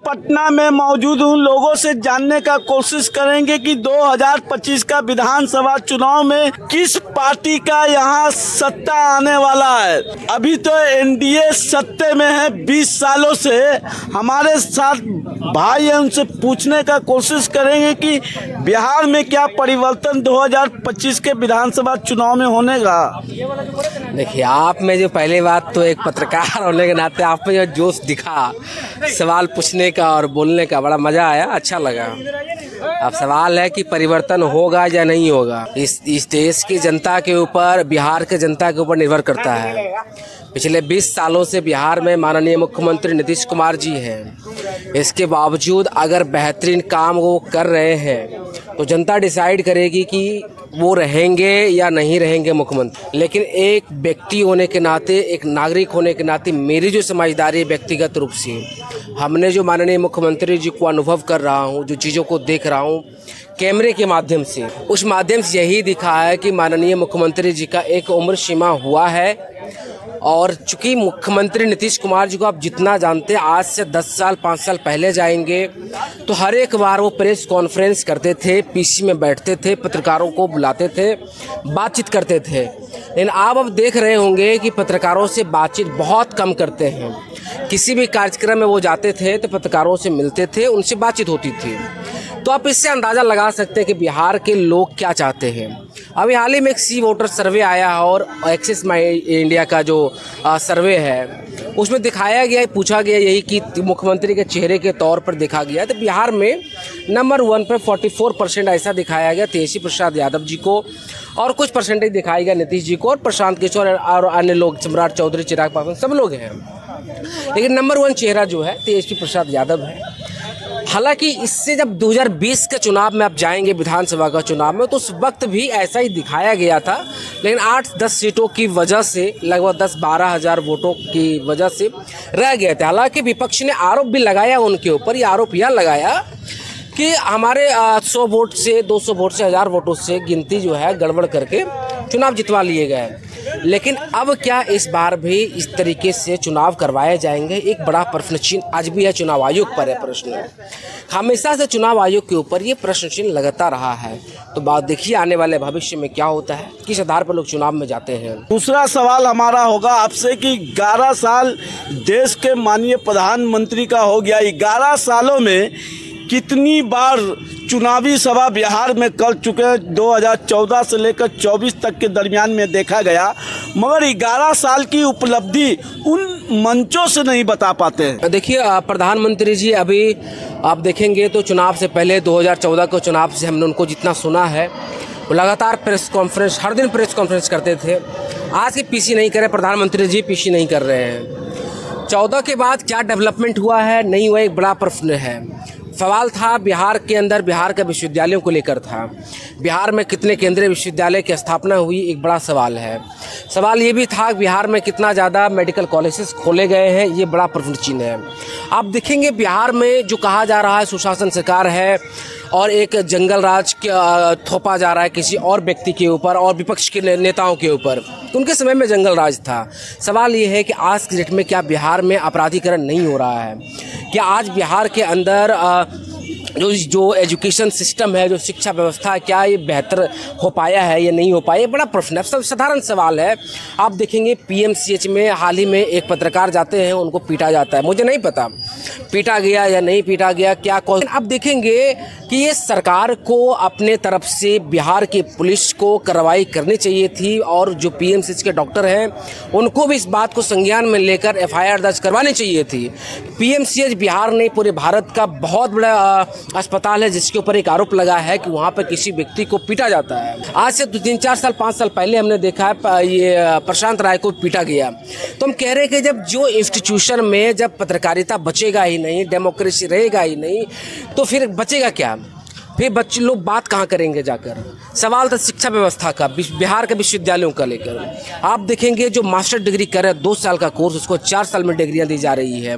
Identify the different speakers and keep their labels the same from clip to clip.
Speaker 1: पटना में मौजूद उन लोगों से जानने का कोशिश करेंगे कि 2025 का विधानसभा चुनाव में किस पार्टी का यहां सत्ता आने वाला है। अभी तो एनडीए सत्ते में है 20 सालों से। हमारे साथ भाई हैं, उनसे पूछने का कोशिश करेंगे कि बिहार में क्या परिवर्तन 2025 के विधानसभा चुनाव में होने का।
Speaker 2: देखिए, आप में जो पहली बात तो एक पत्रकार होने के नाते आप में जो जोश दिखा सवाल पूछने का और बोलने का, बड़ा मजा आया, अच्छा लगा। अब सवाल है कि परिवर्तन होगा या नहीं होगा, इस देश की जनता के ऊपर, बिहार के जनता के ऊपर निर्भर करता है। पिछले 20 सालों से बिहार में माननीय मुख्यमंत्री नीतीश कुमार जी हैं। इसके बावजूद अगर बेहतरीन काम वो कर रहे हैं तो जनता डिसाइड करेगी कि वो रहेंगे या नहीं रहेंगे मुख्यमंत्री। लेकिन एक व्यक्ति होने के नाते, एक नागरिक होने के नाते मेरी जो समझदारी है व्यक्तिगत रूप से, हमने जो माननीय मुख्यमंत्री जी को अनुभव कर रहा हूँ, जो चीज़ों को देख रहा हूँ कैमरे के माध्यम से, उस माध्यम से यही दिखा है कि माननीय मुख्यमंत्री जी का एक उम्र सीमा हुआ है। और चूंकि मुख्यमंत्री नीतीश कुमार जी को आप जितना जानते हैं, आज से 10 साल 5 साल पहले जाएंगे तो हर एक बार वो प्रेस कॉन्फ्रेंस करते थे, पीसी में बैठते थे, पत्रकारों को बुलाते थे, बातचीत करते थे। लेकिन आप अब देख रहे होंगे कि पत्रकारों से बातचीत बहुत कम करते हैं। किसी भी कार्यक्रम में वो जाते थे तो पत्रकारों से मिलते थे, उनसे बातचीत होती थी। तो आप इससे अंदाज़ा लगा सकते हैं कि बिहार के लोग क्या चाहते हैं। अभी हाल ही में एक सी वोटर सर्वे आया और एक्सिस माई इंडिया का जो सर्वे है उसमें दिखाया गया, पूछा गया यही कि मुख्यमंत्री के चेहरे के तौर पर देखा गया तो बिहार में नंबर 1 पर 44% ऐसा दिखाया गया तेजस्वी प्रसाद यादव जी को, और कुछ परसेंटेज दिखाया गया नीतीश जी को और प्रशांत किशोर और अन्य लोग, सम्राट चौधरी, चिराग पासवान, सब लोग हैं। लेकिन नंबर 1 चेहरा जो है तेजस्वी प्रसाद यादव है। हालांकि इससे जब 2020 के चुनाव में आप जाएंगे, विधानसभा का चुनाव में, तो उस वक्त भी ऐसा ही दिखाया गया था। लेकिन 8-10 सीटों की वजह से, लगभग 10-12 हज़ार वोटों की वजह से रह गए थे। हालांकि विपक्ष ने आरोप भी लगाया उनके ऊपर, ये आरोप यह लगाया कि हमारे 100 वोट से, 200 वोट से, 1000 वोटों से गिनती जो है गड़बड़ करके चुनाव जितवा लिए गए। लेकिन अब क्या इस बार भी इस तरीके से चुनाव करवाए जाएंगे, एक बड़ा प्रश्न चिन्ह आज भी है चुनाव आयोग पर है। प्रश्न हमेशा से चुनाव आयोग के ऊपर ये प्रश्न चिन्ह लगाता रहा है। तो बात देखिए आने वाले भविष्य में क्या होता है, किस आधार पर लोग चुनाव में जाते हैं।
Speaker 1: दूसरा सवाल हमारा होगा आपसे कि 11 साल देश के माननीय प्रधानमंत्री का हो गया, 11 सालों में कितनी बार चुनावी सभा बिहार में कर चुके हैं। 2014 से लेकर 24 तक के दरमियान में देखा गया, मगर 11 साल की उपलब्धि उन मंचों से नहीं बता पाते हैं।
Speaker 2: देखिए, प्रधानमंत्री जी अभी आप देखेंगे तो चुनाव से पहले 2014 के चुनाव से हमने उनको जितना सुना है, वो लगातार प्रेस कॉन्फ्रेंस, हर दिन प्रेस कॉन्फ्रेंस करते थे। आज के पीसी नहीं कर रहे प्रधानमंत्री जी, पीसी नहीं कर रहे हैं। 14 के बाद क्या डेवलपमेंट हुआ है, नहीं हुआ, एक बड़ा प्रश्न है। सवाल था बिहार के अंदर, बिहार के विश्वविद्यालयों को लेकर था। बिहार में कितने केंद्रीय विश्वविद्यालय की स्थापना हुई, एक बड़ा सवाल है। सवाल ये भी था बिहार में कितना ज़्यादा मेडिकल कॉलेजेस खोले गए हैं, ये बड़ा प्रश्न चिन्ह है। आप देखेंगे बिहार में जो कहा जा रहा है सुशासन सरकार है और एक जंगल राज थोपा जा रहा है किसी और व्यक्ति के ऊपर और विपक्ष के नेताओं के ऊपर। उनके समय में जंगल राज था। सवाल ये है कि आज की डेट में क्या बिहार में अपराधीकरण नहीं हो रहा है? क्या आज बिहार के अंदर जो एजुकेशन सिस्टम है, जो शिक्षा व्यवस्था है, क्या ये बेहतर हो पाया है या नहीं हो पाया? बड़ा प्रश्न है, सब साधारण सवाल है। आप देखेंगे पीएमसीएच में हाल ही में एक पत्रकार जाते हैं, उनको पीटा जाता है। मुझे नहीं पता पीटा गया या नहीं पीटा गया, क्या कौन। आप देखेंगे कि ये सरकार को अपने तरफ से बिहार की पुलिस को कार्रवाई करनी चाहिए थी और जो पीएमसीएच के डॉक्टर हैं उनको भी इस बात को संज्ञान में लेकर एफआईआर दर्ज करवानी चाहिए थी। पीएमसीएच बिहार नहीं, पूरे भारत का बहुत बड़ा अस्पताल है जिसके ऊपर एक आरोप लगा है कि वहाँ पर किसी व्यक्ति को पीटा जाता है। आज से 3-4 साल 5 साल पहले हमने देखा है ये प्रशांत राय को पीटा गया। तो हम कह रहे हैं कि जब जो इंस्टीट्यूशन में जब पत्रकारिता बचेगा ही नहीं, डेमोक्रेसी रहेगा ही नहीं, तो फिर बचेगा क्या? फिर बच्चे लोग बात कहाँ करेंगे जाकर। सवाल था शिक्षा व्यवस्था का, बिहार के विश्वविद्यालयों का लेकर। आप देखेंगे जो मास्टर डिग्री कर रहे हैं 2 साल का कोर्स, उसको 4 साल में डिग्रियां दी जा रही है।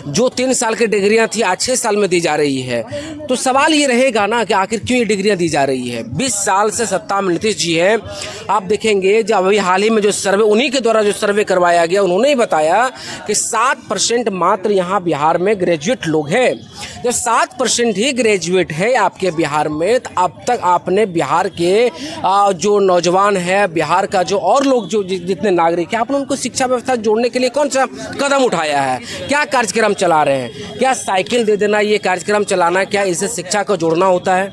Speaker 2: जो 3 साल की डिग्रियां थी आज 6 साल में दी जा रही है। तो सवाल ये रहेगा ना कि आखिर क्यों ये डिग्रियां दी जा रही है। 20 साल से सत्ता में नीतीश जी है। आप देखेंगे जब अभी हाल ही में जो सर्वे, उन्हीं के द्वारा जो सर्वे करवाया गया, उन्होंने ही बताया कि 7% मात्र यहाँ बिहार में ग्रेजुएट लोग हैं। जब 7% ही ग्रेजुएट है आपके बिहार में, तो अब तक आपने बिहार के जो नौजवान है, बिहार का जो और लोग जो जितने नागरिक हैं, आपने उनको शिक्षा व्यवस्था जोड़ने के लिए कौन सा कदम उठाया है? क्या कार्यक्रम चला रहे हैं? क्या साइकिल दे देना ये कार्यक्रम चलाना, क्या इससे शिक्षा को जोड़ना होता है?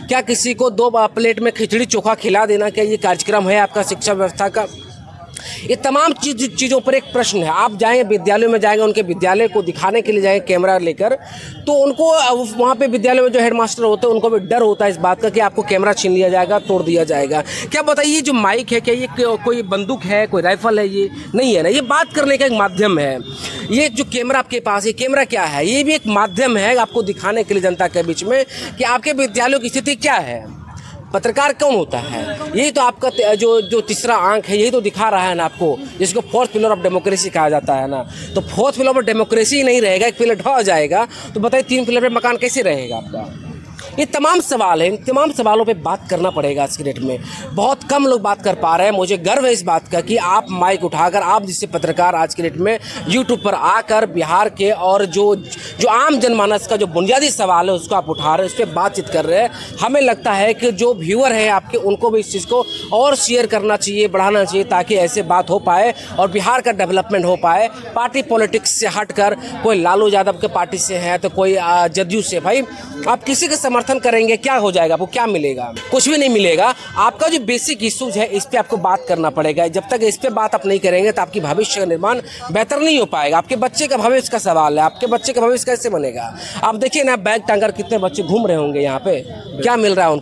Speaker 2: क्या किसी को 2 प्लेट में खिचड़ी चोखा खिला देना, क्या ये कार्यक्रम है आपका शिक्षा व्यवस्था का? ये तमाम चीज़ों पर एक प्रश्न है। आप जाएंगे विद्यालयों में, जाएंगे उनके विद्यालय को दिखाने के लिए जाएंगे कैमरा लेकर, तो उनको वहाँ पे विद्यालय में जो हेडमास्टर होते हैं उनको भी डर होता है इस बात का कि आपको कैमरा छीन लिया जाएगा, तोड़ दिया जाएगा। क्या बताइए जो माइक है, क्या ये कोई बंदूक है, कोई राइफल है? ये नहीं है ना, ये बात करने का एक माध्यम है। ये जो कैमरा आपके पास है, कैमरा क्या है? ये भी एक माध्यम है आपको दिखाने के लिए जनता के बीच में कि आपके विद्यालयों की स्थिति क्या है। पत्रकार कौन होता है? यही तो आपका जो तीसरा आंक है, यही तो दिखा रहा है ना आपको, जिसको 4th पिलर ऑफ डेमोक्रेसी कहा जाता है ना। तो 4th पिलर ऑफ डेमोक्रेसी ही नहीं रहेगा, एक पिलर ढह जाएगा, तो बताइए 3 पिलर पे मकान कैसे रहेगा आपका? ये तमाम सवाल हैं, इन तमाम सवालों पे बात करना पड़ेगा आज की डेट में। बहुत कम लोग बात कर पा रहे हैं। मुझे गर्व है इस बात का कि आप माइक उठाकर, आप जिससे पत्रकार आज की डेट में यूट्यूब पर आकर बिहार के और जो आम जनमानस का जो बुनियादी सवाल है उसको आप उठा रहे हैं, उस पर बातचीत कर रहे हैं। हमें लगता है कि जो व्यूअर हैं आपके, उनको भी इस चीज़ को और शेयर करना चाहिए, बढ़ाना चाहिए, ताकि ऐसे बात हो पाए और बिहार का डेवलपमेंट हो पाए। पार्टी पॉलिटिक्स से हटकर, कोई लालू यादव के पार्टी से है तो कोई जदयू से, भाई आप किसी का समर्थन करेंगे, क्या हो जाएगा? आपको क्या मिलेगा? कुछ भी नहीं मिलेगा। आपका जो बेसिक इश्यूज है इस पे आपको बात करना पड़ेगा। जब तक इस पे बात आप नहीं करेंगे तो आपकी भविष्य का निर्माण बेहतर नहीं हो पाएगा। आपके बच्चे का भविष्य का सवाल है, आपके बच्चे का भविष्य कैसे बनेगा? आप देखिए ना, बैग टांगर कितने बच्चे घूम रहे होंगे यहाँ पे, क्या मिल रहा है उनको?